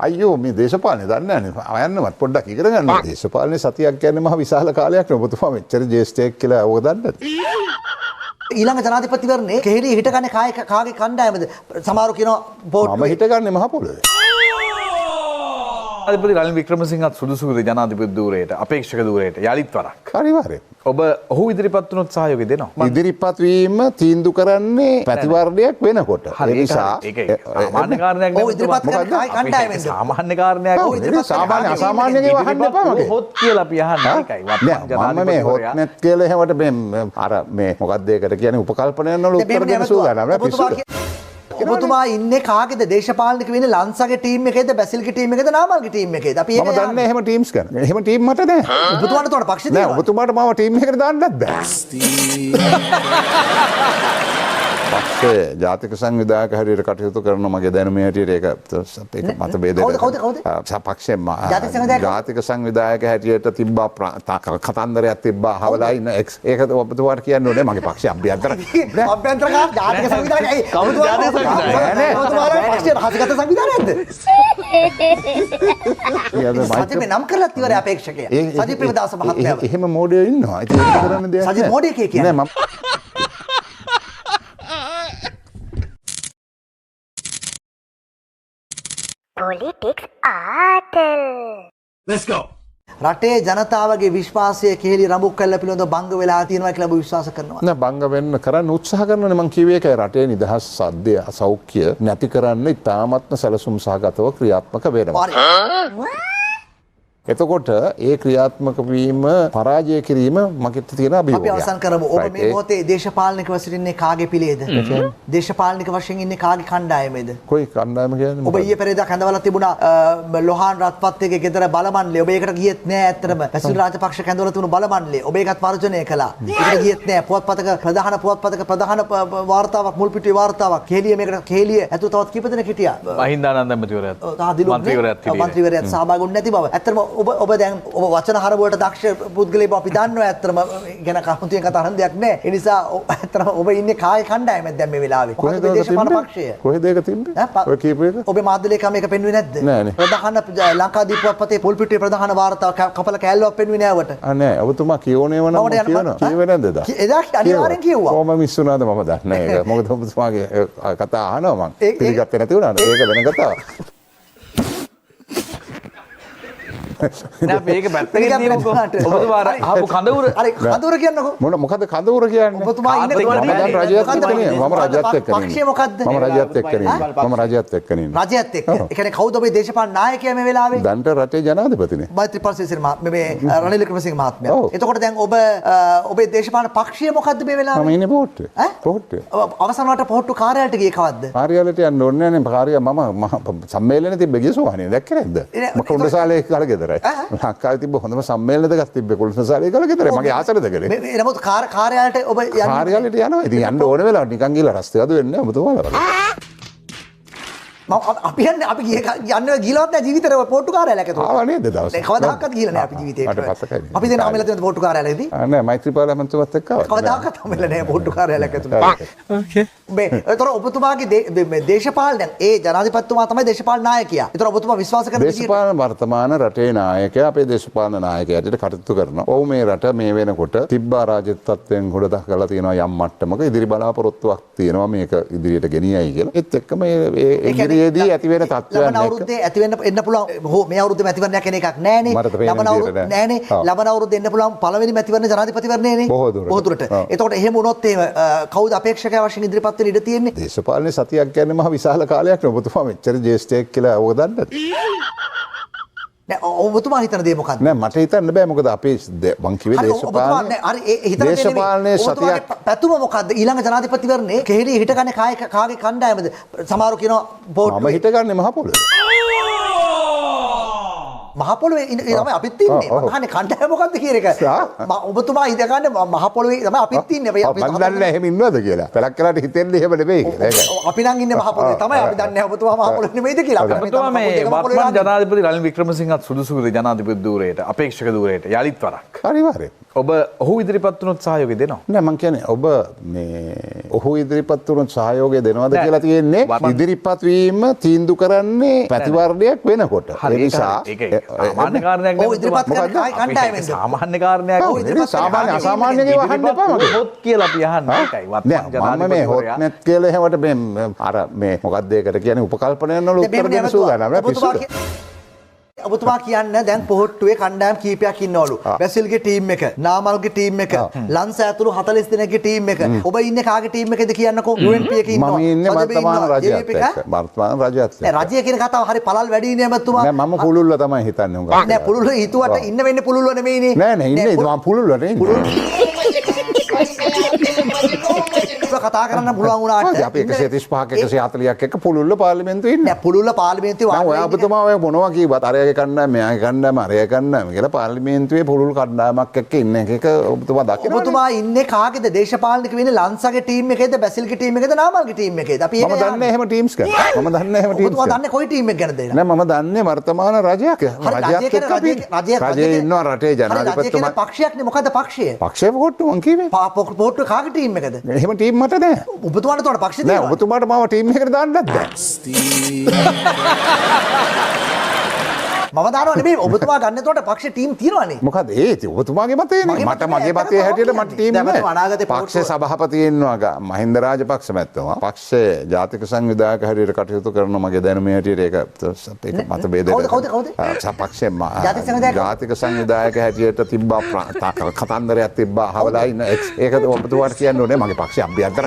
අයියෝ මේ දේශපාලනේ දන්නේ නැහැ. අයන්නවත් පොඩ්ඩක් ඉගෙන ගන්න. දේශපාලනේ සතියක් කියන්නේ මහ විශාල කාලයක් නේ. ඔබතුමා මෙච්චර ජේෂ්ඨයෙක් කියලා ඕක දන්නද? ඊළඟ ජනාධිපතිවරණේ කෙහෙලි හිටගන්නේ කාගේ කණ්ඩායමද? සමහරව කියනවා මම හිටගන්නේ මහ පොළොවේ. ජනාධිපති රනිල් වික්‍රමසිංහත් සුදුසුද ජනාධිපති ධූරයට අපේක්ෂක ධූරයට යලිත් වරක්. අනිවාර්යයෙන්. ඔබ ඔහු ඉදිරිපත් වුණොත් සහයෝගය දෙනවා. ඉදිරිපත් වීම තීන්දුව කරන්නේ ප්‍රතිවර්ණයක් වෙනකොට. ඒ නිසා ඒක සාමාන්‍ය කාරණයක් නෙවෙයි. ඔව් ඉදිරිපත් කරන්නේ කායි කණ්ඩායමෙන්ද? සාමාන්‍ය කාරණයක්. ඔව් ඉදිරිපත් සාමාන්‍ය අසාමාන්‍ය ඒවා අහන්න එපා මගේ. හොත් කියලා අපි අහන්නේ ඒකයි. මම මේ හොත් නැත් කියලා එහෙමට මේ අර මේ මොකක්ද ඒකට කියන්නේ උපකල්පනයන් වල උත්තර දෙන්න සූදානම් නෑ පිස්සුද? ඔබතුමා ඉන්නේ කාගේද? දේශපාලනික වෙන්නේ ලන්සගේ ටීම් එකේද බැසිල්ගේ ටීම් එකේද නාමල්ගේ ටීම් එකේද? අපි ඒක මම දන්නේ එහෙම ටීම්ස් ගන්න. එහෙම ටීම් මට නෑ. ඔබතුමාට උඩ පක්ෂ නෑ තියෙනවා. ඔබතුමාට මාව ටීම් එකකට දාන්නත් බෑ. පක්ෂේ ජාතික සංවිධායක හැටියට කටයුතු කරන මගේ දැනුමේ හැටියට ඒක මත බේදයක්. කවුද? පක්ෂේ ජාතික සංවිධායක හැටියට තිබ්බා කතන්දරයක් තිබ්බා හවලා ඉන්න ඒක ඔබතුමාට කියන්න ඕනේ මගේ පක්ෂේ අභ්‍යන්තර අභ්‍යන්තරකාර ජාතික සංවිධායක කවුද? ජාතික සංවිධායක ඔබතුමාගේ පක්ෂේ රහසිගත සංවිධානයක්ද? සජිත් නම් කරලා ඉවර අපේක්ෂකයා. සජිත් ප්‍රේමදාස මහත්මයා. එහෙම මොඩියෝ ඉන්නවා. ඒක කරන්න දෙයක් නෑ. සජිත් මොඩිය කියන්නේ. නෑ මම Politics Atel. Let's go. රටේ ජනතාවගේ විශ්වාසය කෙහෙලි රඹුක් කල්ල පිළිබඳව භංග වෙලා තියෙනවා කියලා ඔබ විශ්වාස කරනවා. නෑ භංග වෙන්න කරන්න උත්සාහ කරනනේ මං කිව්වේ ඒකයි රටේ නිදහස් සද්දය සෞඛ්‍ය නැති කරන්න ඉතාමත්ම සැලසුම් සහගතව ක්‍රියාත්මක වෙනවා. එතකොට ඒ ක්‍රියාත්මක වීම පරාජය කිරීම මගෙත් තියෙන අභියෝගයක්. අපි අවසන් කරමු. ඔබ මේ මොහොතේ දේශපාලනිකව සිටින්නේ කාගේ පිළේද? දේශපාලනික වශයෙන් ඉන්නේ කාගේ කණ්ඩායමේද? කොයි කණ්ඩායම කියන්නේ? ඔබ ඊයේ පෙරේදා කැඳවලා තිබුණා ලොහාන් රත්පත්ගේ ගෙදර බලමණ්ඩලය. ඔබ ඒකට ගියෙත් නෑ ඇත්තටම. බැසිල් රාජපක්ෂ කැඳවලා තිබුණු බලමණ්ඩලය. ඔබ ඒකත් වර්ජනය කළා. ඒකට ගියෙත් නෑ. පුවත්පතක ප්‍රධාන වාර්තාවක් මුල් පිටුවේ වාර්තාවක්. කෙහෙලිය ඇතුළු තවත් කීප දෙනෙක් හිටියා. මහින්දානන්ද මැතිවරයාත් මන්ත්‍රීවරයාත් සහභාගී වුණේ නැති බව. ඇත්තටම ඔබ දැන් ඔබ වචන හර වලට දක්ෂ පුද්ගලයෙක් අපි දන්නවා ඇත්තටම ගැන කවුරුන් කතා කරන දෙයක් නැහැ. ඒ නිසා ඇත්තටම ඔබ ඉන්නේ කාගේ කණ්ඩායමෙන්ද දැන් මේ වෙලාවේ? කොහේද දේශපාලන පක්ෂය? කොහෙද ඒක තිබ්බේ? ඔය කීප එක? ඔබේ මාධ්‍යලේකම් එක පෙන්වුවේ නැද්ද? නෑනේ. ප්‍රධාන ලංකාදීප පොතේ පොල් පිටුවේ ප්‍රධාන වාර්තාව කපල කෑල්ලුවක් පෙන්වුවේ නෑවට. නෑ ඔබතුමා කියෝනේ වනම් කියනවා. කිව්වේ නැද්ද දා? එදා අනිවාර්යෙන් කිව්වා. කොහොම මිස් වුණාද මම දන්නේ නෑ ඒක. මොකද ඔබතුමාගේ කතා අහනවා මං. පිළිගත්තේ නැති වුණාද? ඒක වෙන කතාවක්. නෑ අපි ඒක පැත්තකින් තියමුකෝ. ඔබතුමා ආපු කඳවුර අර කඳවුර කියන්නකෝ. මොකද කඳවුර කියන්නේ? ඔබතුමා ඉන්නේ මම රජයත් එක්ක නේ. මම රජයත් එක්ක නේ. පක්ෂය මොකද්ද? මම රජයත් එක්ක නේ. මම රජයත් එක්ක නේ. රජයත් එක්ක. ඒ කියන්නේ කවුද ඔබේ දේශපාලන නායකයා මේ වෙලාවේ? දැන්ට රටේ ජනාධිපතිනේ. මෛත්‍රීපාල සිරිසේන මේ රනිල් වික්‍රමසිංහ මහත්මයා. එතකොට දැන් ඔබේ දේශපාලන පක්ෂය මොකද්ද මේ වෙලාවේ? මම ඉන්නේ පොට්ටුවේ. පොට්ටුවේ. අවසන් වලට පොට්ටු කාර්යාලයට ගියේ කවද්ද? කාර්යාලයට යන්න ඕනේ නැහැ නේ. කාර්ය මම සම්මේලනේ තිබ්බ ගියසෝහනේ දැක්කේ නැද්ද? මම කුණ්ඩසාලේ කාලේ ගෙදරයි. ලංකාවේ තිබ්බ හොඳම සම්මේලන දෙකක් තිබ්බේ කුණ්ඩසාලේ කාලේ ගෙදරයි. මගේ ආසරද කරේ. මේ නමුත් කාර්යාලයට ඔබ යන්නේ? කාර්යාලයට යනවා. ඉතින් යන්න ඕනේ වෙලාවට නිකන් ගිහලා රස්තේ අද වෙන්නේ ඔබතුමාලා. අපි යන්නේ ගිලවත් නැහැ ජීවිතේ පොට්ටු කාර්යාලයක් ඇතුළට. ආව නේද දවසේ? කවදාකවත් ගිහලා නැහැ අපි ජීවිතේට. අපි දැන් ආමෙලා තියෙන පොට්ටු කාර්යාලයේදී. නෑ මෛත්‍රීපාල මන්ත්‍රීවත් එක්ක ආවා. කවදාකවත් ආමෙලා නැහැ පොට්ටු කාර්යාලයක් ඇතුළට. ඕකේ. ඒතර ඔබතුමාගේ දේශපාලන ඒ ජනාධිපතිතුමා තමයි දේශපාලන නායකයා. ඒතර ඔබතුමා විශ්වාස කරන දේශපාලන වර්තමාන රටේ නායකයා අපේ දේශපාලන නායකයාට කටයුතු කරනවා. ඔව් මේ රට මේ වෙනකොට තිබ්බා රාජ්‍යත්වයෙන් ගොඩ දහලා තියෙනවා යම් මට්ටමක ඉදිරි බලාපොරොත්තුවක් තියෙනවා මේක ඉදිරියට ගෙනියයි කියලා. ඒත් එක්කම ඒ ඉදිරියේදී ඇති වෙන තත්ත්වයන් ලබන අවුරුද්දේ ඇති වෙන්න පුළුවන් මේ අවුරුද්දේ මැතිවරණයක් කෙන එකක් නෑනේ. ලබන අවුරුද්දේ නෑනේ. ලබන අවුරුද්දේ එන්න පුළුවන් පළවෙනි මැතිවරණ ජනාධිපතිවරණයනේ. බොහෝ දුරට. එතකොට එහෙම වුණොත් එහෙම කවුද අපේක්ෂකයා වශයෙන් ඉදිරිපත් වෙන්න ඉඩ තියෙන්නේ? දේශපාලනේ සතියක් කියන්නේ මහ විශාල කාලයක් නේ. ඔබතුමා මෙච්චර ජේෂ්ඨයෙක් කියලා ඕක දන්නද? නෑ ඔබතුමා හිතන දේ මොකක්ද? නෑ මට හිතන්න බෑ මොකද අපේ මං කිව්වේ දේශපාලනේ දේශපාලනේ සතියක් පැතුම මොකද්ද? ඊළඟ ජනාධිපතිවරණේ කෙහෙලි හිටගන්නේ කාගේ කණ්ඩායමද? සමහරව කියනවා මම හිටගන්නේ මහ පොළොවේ. මහ පොළොවේ තමයි අපිත් ඉන්නේ. මම අහන්නේ කණ්ඩායම මොකද්ද කියන එක. ඔබතුමා ඉඳගන්නේ මහ පොළොවේ තමයි අපිත් ඉන්නේ. මම දන්නේ එහෙම ඉන්නවද කියලා. පළක් කරාට හිතෙන්නේ එහෙම නෙමෙයි කියලා. අපි නම් ඉන්නේ මහ පොළොවේ තමයි. අපි දන්නේ නැහැ ඔබතුමා මහ පොළොවේ නෙමෙයිද කියලා. ඔබතුමා මේ වර්තමාන ජනාධිපති රනිල් වික්‍රමසිංහත් සුදුසුද ජනාධිපති ධූරයට අපේක්ෂක ධූරයට යලිත් වරක්. අනිවාර්යයෙන්. ඔබ ඔහු ඉදිරිපත් වුණොත් සහයෝගය දෙනවා. නෑ මං කියන්නේ ඔබ මේ ඔහු ඉදිරිපත් වුණොත් සහයෝගය දෙනවද කියලා තියෙන්නේ ඉදිරිපත් වීම තීන්දුව කරන්නේ ප්‍රතිවර්ණයක් වෙනකොට. ඒ නිසා ඒක සාමාන්‍ය කාරණයක් නෙවෙයි. ඔව් ඉදිරිපත් කරන කණ්ඩායමෙන්ද? සාමාන්‍ය කාරණයක් සාමාන්‍ය අසාමාන්‍ය ඒවා අහන්න එපා මගේ. හොත් කියලා අපි අහන්නේ ඒකයි. නෑ මම මේ හොත් නැත් කියලා එහෙමට මේ අර මේ මොකක්ද ඒකට කියන්නේ උපකල්පනයන් වල උත්තර දෙන්න සූදානම් නෑ පිස්සුද. ඔබතුමා කියන්න දැන් පොහොට්ටුවේ කණ්ඩායම් කීපයක් ඉන්නවලු. බැසිල්ගේ ටීම් එක, නාමල්ගේ ටීම් එක, ලන්ස ඇතුළු 40 දෙනෙක්ගේ ටීම් එක. ඔබ ඉන්නේ කාගේ ටීම් එකේද කියන්නකෝ? UNP එකේ ඉන්නවා. මම ඉන්නේ වර්තමාන රජයත් එක්ක. වර්තමාන රජයත් එක්ක. නෑ රජය කියන කතාව හරි පළල් වැඩි නේ මතුමා. නෑ මම පුළුල්ල තමයි හිතන්නේ උඟා. නෑ පුළුල්ල හිතුවට ඉන්න වෙන්නේ පුළුල්ල නෙමෙයිනේ. නෑ නෑ ඉන්නේ මම පුළුල්ලට ඉන්නේ. කතා කරන්න පුළුවන් වුණාට අපි 135ක 140ක් එක්ක පුළුල්ල පාර්ලිමේන්තුවේ ඉන්නේ. නෑ පුළුල්ල පාර්ලිමේන්තුවේ දැන් ඔය ඔබතුමා ඔය මොනවා කිව්වත් අරයාගේ කණ්ඩායම මෙයාගේ කණ්ඩායම අරයා කණ්ඩායම කියලා පාර්ලිමේන්තුවේ පුළුල් කණ්ඩායමක් එක්ක ඉන්න එක ඔබතුමා දකිනවා. ඔබතුමා ඉන්නේ කාගේද දේශපාලනික වෙන්නේ ලන්සගේ ටීම් එකේද බැසිල්ගේ ටීම් එකේද නාමල්ගේ ටීම් එකේද? අපි මම දන්නේ එහෙම ටීම්ස් ගැන. මම දන්නේ එහෙම ටීම්ස් ඔබතුමා ගැන. දන්නේ කොයි ටීම් එක ගැනද? නෑ මම දන්නේ වර්තමාන රජයක්. රජයක් එක්ක අපි රජයේ ඉන්නවා රටේ ජනාධිපතිතුමා. පක්ෂයක්නේ මොකද්ද පක්ෂය? පක්ෂේ පොට්ටු මං කිව්වේ. පොහොට්ටුවේ කාගේ ටීම් එකද? එහෙම ටීම් මට නෑ. ඔබතුමාට උඩ පක්ෂේ නෑ තියෙනවා. ඔබතුමාට මාව ටීම් එකකට දාන්නත් බෑ. මම දානවා නෙමෙයි ඔබතුමා ගන්න එතකොට පක්ෂ ටීම් තියෙනවනේ. මොකද ඒ ඔබතුමාගේ මතයනේ. මට මගේ මතය හැටියට මට ටීම් නෑ. පක්ෂේ සභාපති ඉන්නවා මහින්ද රාජපක්ෂ මැතිතුමා. පක්ෂේ ජාතික සංවිධායක හැටියට කටයුතු කරන මගේ දැනුම හැටියට ඒක මත බෙදෙන්න. කවුද? පක්ෂේ ජාතික සංවිධායක හැටියට තිබ්බා කතන්දරයක් තිබ්බා අහවලා ඉන්න ඒක ඔබතුමාට කියන්න ඕනේ මගේ පක්ෂේ අභ්‍යන්තර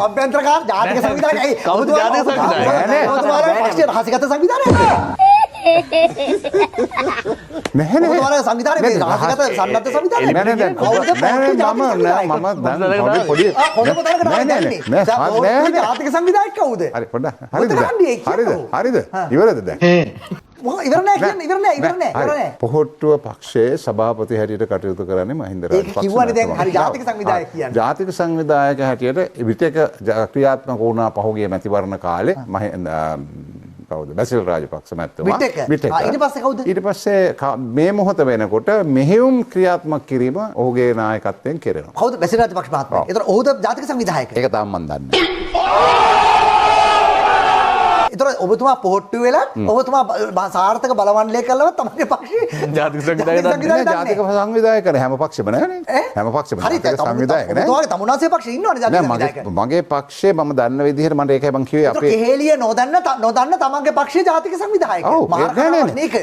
අභ්‍යන්තරකාර ජාතික සංවිධායකයි. කවුද ජාතික සංවිධායක? ඔබතුමාගේ පක්ෂයේ රහසිගත සංවිධානයක්. නැහැ නෑ ඔබතුමාගේ සංවිධානය මේ රහසිගත සන්නද්ධ සංවිධානය. නෑ නෑ මම පොඩි ජාතික සංවිධායක කවුද? හරි පොඩ්ඩක් හරිද ඉවරද දැන් ඉවර නෑ. පොහොට්ටුව පක්ෂයේ සභාපති හැටියට කටයුතු කරන්නේ මහින්ද රාජපක්ෂ. ඒක කිව්වනේ දැන් හරි ජාතික සංවිධායක කියන්නේ. ජාතික සංවිධායක හැටියට විටක ක්‍රියාත්මක වුණා පහුගිය මැතිවරණ කාලේ කවුද බැසිල් රාජපක්ෂ මැතිතුමා. ඊට පස්සේ කවුද? ඊට පස්සේ මේ මොහොත වෙනකොට මෙහෙයුම් ක්‍රියාත්මක කිරීම ඔහුගේ නායකත්වයෙන් කෙරෙනවා. කවුද බැසිල් රාජපක්ෂ මහත්මයා? ඒතර ඔහුද ජාතික සංවිධායක? ඒක තමයි මම දන්නේ. ඒතර ඔබතුමා පොහොට්ටු වෙලා ඔබතුමා සාර්ථක බලවන්ලේ කළවත් තමයි පක්ෂේ ජාතික සංවිධායක ජාතික සංවිධායක නේ හැම පක්ෂෙම නෑනේ. හැම පක්ෂෙම ජාතික සංවිධායක නෑ. ඔබතුමාගේ තමුන්නාසේ පක්ෂේ ඉන්නවනේ ජාතික සංවිධායක. මගේ පක්ෂේ මම දන්න විදිහට මට ඒකයි මං කිව්වේ අපේ කෙහෙලිය නොදන්න තමන්ගේ පක්ෂේ ජාතික සංවිධායක.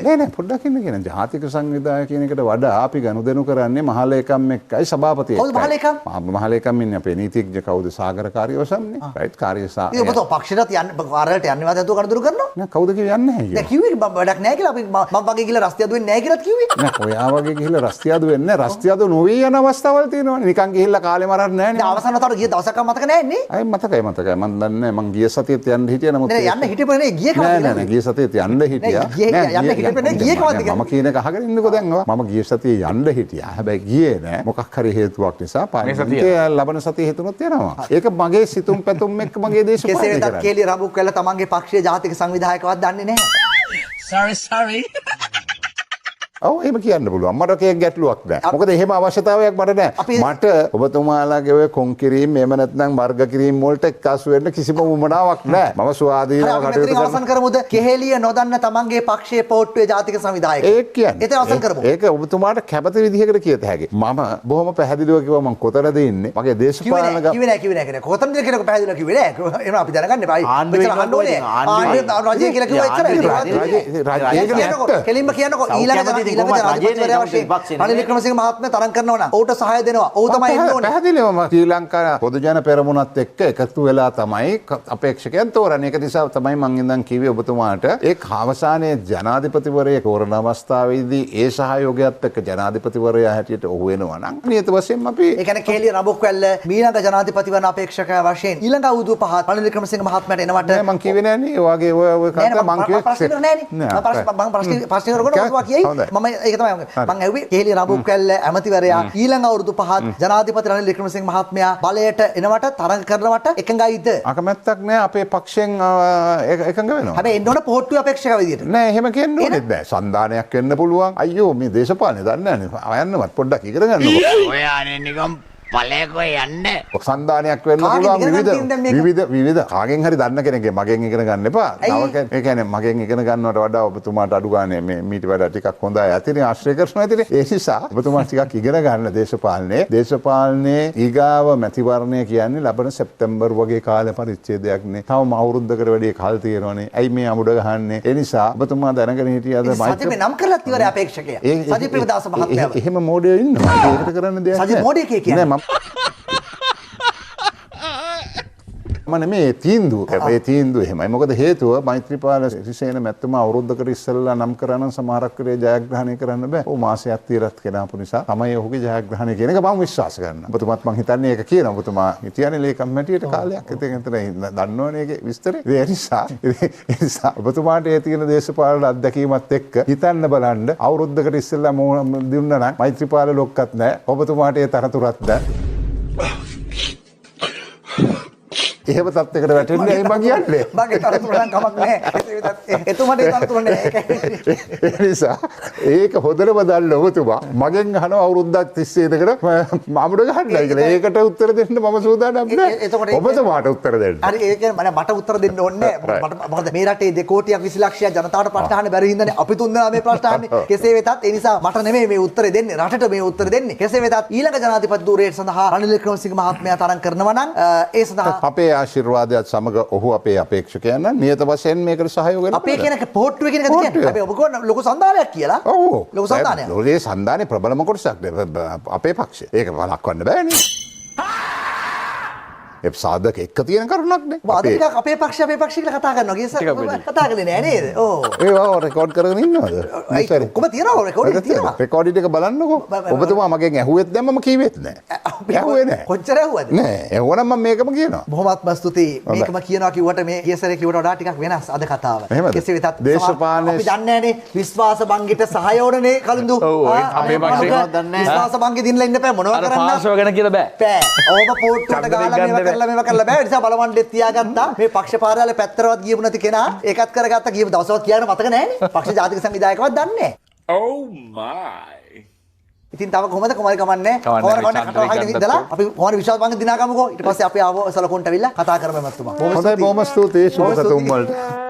නෑ පොඩ්ඩක් ඉන්න කියන ජාතික සංවිධායක කියන එකට වඩා අපි ගනුදෙනු කරන්නේ මහලේකම් එක්කයි සභාපතියයි. කවුද මහලේකම්? මහලේකම් ඉන්නේ අපේ නීතිඥ කවුද සාගර කාර්යවසම්නේ. රයිට් කාර්යසා. ඒ ඔබතුමා පක්ෂයට යන්න කාර්යාලයට යන්නවත් නැතුව කඩතුරු කරනවා. නෑ කවුද කිව්වේ යන්නේ නැහැ දැන් කිව්වේ වැඩක් නැහැ කියලා අපි මම වගේ ගිහලා රස්තියදු වෙන්නේ නැහැ කියලාත් කිව්වේ. නෑ ඔයා වගේ ගිහලා රස්තියදු වෙන්නේ රස්තියදු නොවී යන අවස්ථාවල් තියෙනවනේ. නිකන් ගිහිල්ලා කාලේ මරන්නේ නැහැ නේ. දැන් අවසන් වතාවට ගිය දවසක් මතක නැහැ නේ. අය මතකයි මම දන්නේ මම ගිය සතියේත් යන්න හිටියා නමුත් නෑ යන්න හිටියපේ නේ ගියේ කවද්ද? නෑ ගිය සතියේත් යන්න හිටියා. යන්න හිටියපේ නේ ගියේ කවද්ද? මම කියන එක අහගෙන ඉන්නකෝ දැන් මම ගිය සතියේ යන්න හිටියා. හැබැයි ගියේ නෑ මොකක් හරි හේතුවක් නිසා පාර්ලිමේන්තුවේ ලබන සතියේ හිතුනොත් යනවා. ඒක මගේ සිතුම් පැතුම් එක්ක මගේ දේශපාලනය කරන්නේ. කෙසේ වෙතත් කේලිය රඹුක් කළා තමන්ගේ පක්ෂයේ ජාතික සංවිධායකවත් දන්නේ නැහැ. Sorry. ඔව් එහෙම කියන්න පුළුවන්. මට ඒක ගැටලුවක් නෑ. මොකද එහෙම අවශ්‍යතාවයක් මට නෑ. මට ඔබතුමාලාගේ ඔය කොන් කිරීම එහෙම නැත්නම් වර්ග කිරීම වලට එක්කාසු වෙන්න කිසිම උවමනාවක් නෑ. මම ස්වාධීනව කටයුතු කරනවා. අවසන් කරමුද? කෙහෙලිය නොදන්න තමන්ගේ පක්ෂයේ පොට්ටුවේ ජාතික සංවිධායක. ඒක කියන්නේ. ඒතර අවසන් කරමු. ඒක ඔබතුමාට කැපති විදිහකට කියත හැකියි. මම බොහොම පැහැදිලිව කිව්වා මම කොතනද ඉන්නේ. මගේ දේශපාලන කිව්වේ නෑ. කොතනද කියලා පැහැදිලිව කිව්වේ නෑ. එහෙනම් අපි දැනගන්න එපා. ආණ්ඩුවේ රජය කියලා කිව්වා එච්චරයි. රජය කෙලින්ම කියන්නකෝ ඊළඟ ඊළඟ ජනාධිපතිවරයා වශයෙන් රනිල් වික්‍රමසිංහ මහත්මයා තරඟ කරනවා නම් ඔහුට සහාය දෙනවා. ඔහු තමයි එන්න ඕනේ. පැහැදිලිවම ශ්‍රී ලංකා පොදු ජන පෙරමුණත් එක්ක එකතු වෙලා තමයි අපේක්ෂකයන් තෝරන්නේ. ඒක නිසා තමයි මම ඉඳන් කිව්වේ ඔබතුමාට ඒ අවසානයේ ජනාධිපතිවරයෙක් තෝරන අවස්ථාවේදී ඒ සහයෝගයත් එක්ක ජනාධිපතිවරයා හැටියට ඔහු වෙනවා නම් නියත වශයෙන්ම අපි ඒ කියන්නේ කේලිය රඹුක්වැල්ල මීළඟ ජනාධිපතිවරණ අපේක්ෂකයා වශයෙන් ඊළඟ අවුරුදු 5 රනිල් වික්‍රමසිංහ මහත්මයාට එනවට නෑ මං කිව්වේ නෑනේ ඒ වගේ ඔය කතා මං කිව්වේ ප්‍රශ්න නෑනේ මම ප්‍රශ්න කරගෙන ඔබතුමා කියයි මම ඒක තමයි මම ඇහුවේ කේලිය රඹුක්වැල්ල ඇමතිවරයා ඊළඟ අවුරුදු 5 ජනාධිපති රනිල් වික්‍රමසිංහ මහත්මයා බලයට එනවට තරඟ කරනවට එකඟයිද? අකමැත්තක් නෑ අපේ පක්ෂයෙන් එකඟ වෙනවා. හැබැයි එන්න ඕන පොහොට්ටුවේ අපේක්ෂකව විදියට. නෑ එහෙම කියන්න ඕනෙත් නෑ. සන්දානයක් වෙන්න පුළුවන්. අයියෝ මේ දේශපාලනේ දන්නේ නෑනේ. ආයන්නවත් පොඩ්ඩක් ඉගෙන ගන්නකො. ඔය අනේ නිකම් පලයකෝ යන්න. සන්දානයක් වෙන්න පුළුවන් විවිධ කාගෙන් හරි දන්න කෙනෙක්ගේ මගෙන් ඉගෙන ගන්න එපා. ඒ කියන්නේ මගෙන් ඉගෙන ගන්නවට වඩා ඔබතුමාට අඩු ගානේ මේ මීට වඩා ටිකක් හොඳයි ඇතිනේ ආශ්‍රය කරනවා ඇතිනේ. ඒ නිසා ඔබතුමා ටිකක් ඉගෙන ගන්න දේශපාලනේ ඊගාව මැතිවරණය කියන්නේ ලබන සැප්තැම්බර් වගේ කාල පරිච්ඡේදයක්නේ. තවම අවුරුද්දකට වැඩි කාල තියෙනවනේ. ඇයි මේ අමුඩ ගහන්නේ? ඒ නිසා ඔබතුමා දැනගෙන හිටියද සජිත් මේ නම් කරලා ඉවරයි අපේක්ෂකයා. සජිත් ප්‍රේමදාස මහත්මයා. එහෙම මොඩියෝ ඉන්නවා. ඒකට කරන්න දෙයක් නෑ. සජිත් මොඩිය කියන්නේ මේ තීන්දුව ඒ තීන්දුව එහෙමයි. මොකද හේතුව මෛත්‍රීපාල සිරිසේන මැතිතුමා අවුරුද්දකට ඉස්සෙල්ලා නම් කරන සමහරක් කරේ ජයග්‍රහණය කරන්න බෑ. ඔහු මාසයක් තියලත් කෙනාපු නිසා තමයි ඔහුගේ ජයග්‍රහණය කියන එක මම විශ්වාස කරනවා. ඔබතුමාත් මං හිතන්නේ ඒක කියනවා. ඔබතුමා හිටියනේ ලේකම් මැටියට කාලයක්. ඉතින් දන්නවනේ ඒකේ විස්තරේ. ඒ නිසා ඔබතුමාට ඒ තියෙන දේශපාලන අත්දැකීමත් එක්ක හිතන්න බලන්න අවුරුද්දකට ඉස්සෙල්ලා දුන්නා නම් මෛත්‍රීපාල ලොක්කත් නැහැ. ඔබතුමාට ඒ තරතුරත් නැහැ. එහෙම තත්යකට වැටෙන්නේ ඇයි මං කියන්නේ? මගේ තරතුර නම් කමක් නැහැ. එතුමාට ඒ තරතුර නැහැ. ඒ නිසා ඒක හොඳටම දන්න ඔබතුමා මගෙන් අහනවා අවුරුද්දක් තිස්සේ ඉඳගෙන මමඩ ගහන්නයි කියලා. ඒකට උත්තර දෙන්න මම සූදානම් නැහැ. ඔබතුමාට උත්තර දෙන්න. හරි ඒ කියන්නේ මට උත්තර දෙන්න ඕනේ නැහැ. මොකද මේ රටේ 2 කෝටියක් 20 ලක්ෂයක් ජනතාවට ප්‍රශ්න අහන්න බැරි හින්දානේ අපි තුන් දෙනා මේ ප්‍රශ්න අහන්නේ. කෙසේ වෙතත් ඒ නිසා මට නෙමෙයි මේ උත්තරේ දෙන්නේ. රටට මේ උත්තර දෙන්නේ. කෙසේ වෙතත් ඊළඟ ජනාධිපති ධූරයට සඳහා රනිල් වික්‍රමසිංහ මහත්මයා තරඟ කරනවා නම් ඒ සඳහා අපේ ආශිර්වාදයත් සමග ඔහු අපේ අපේක්ෂකයන් නම් නියත වශයෙන් මේකට සහයෝගය කරනවා. අපේ කියන පොහොට්ටුවේ කියන එකද කියන්නේ? අපි ඔබ කොහොම ලොකු සන්දානයක් කියලා. ඔව්. ලොකු සන්දානයක්. ලෝකයේ සන්දානේ ප්‍රබලම කොටසක් අපේ පක්ෂය. ඒක වළක්වන්න බෑනේ. ඒ සාධක එක්ක තියෙන කරුණක් නේ. අද ටිකක් අපේ පක්ෂ කියලා කතා කරනවා. ගියස කතා කරන්නේ නෑ නේද? ඔව්. ඒව රෙකෝඩ් කරගෙන ඉන්නවද? ඔක්කොම තියෙනවා රෙකෝඩ් තියෙනවා. රෙකෝඩ් එක බලන්නකෝ. ඔබතුමා මගෙන් ඇහුවෙත් දැන් මම කිව්වෙත් නෑ. ඇහුවේ නෑ. කොච්චර ඇහුවද? නෑ. ඇහුවනම් මම මේකම කියනවා. බොහොමත්ම ස්තුතියි. මේකම කියනවා කිව්වට මේ ගියසරේ කිව්වට වඩා ටිකක් වෙනස් අද කතාව. කෙසේ වෙතත් දේශපාලන අපි දන්නේ නෑනේ විශ්වාස බංගෙට සහයෝගනේ කලින්දු. අපේ පක්ෂේ විශ්වාස බංගෙ දිනලා ඉන්න බෑ මොනවා කරන්න. පාර්ශව ගැන කියලා බෑ. බෑ. ඕම පොට්ටුවට ගාලා මේවා කරලා බෑ. ඒ නිසා බලවණ්ඩෙත් තියාගත්තා. මේ පක්ෂ පාරාලේ පැත්තරවත් ගියපු නැති කෙනා ඒකත් කරගත්තා. ගියපු දවසවත් කියන්න මතක නෑනේ. පක්ෂ ජාතික සංවිධායකවත් දන්නේ නෑ. Oh my. ඉතින් තව කොහමද කොමාරි කමන්නේ කොහොමද කටවහගෙන ඉඳලා අපි කොහොමද විශ්වාස බංගෙ දිනා ගමුකෝ. ඊට පස්සේ අපි ආව සලකුණට අවිල්ලා කතා කරමු මත්තුමා. හොඳයි බොහොම ස්තුතියි සුබ සතුම් වලට.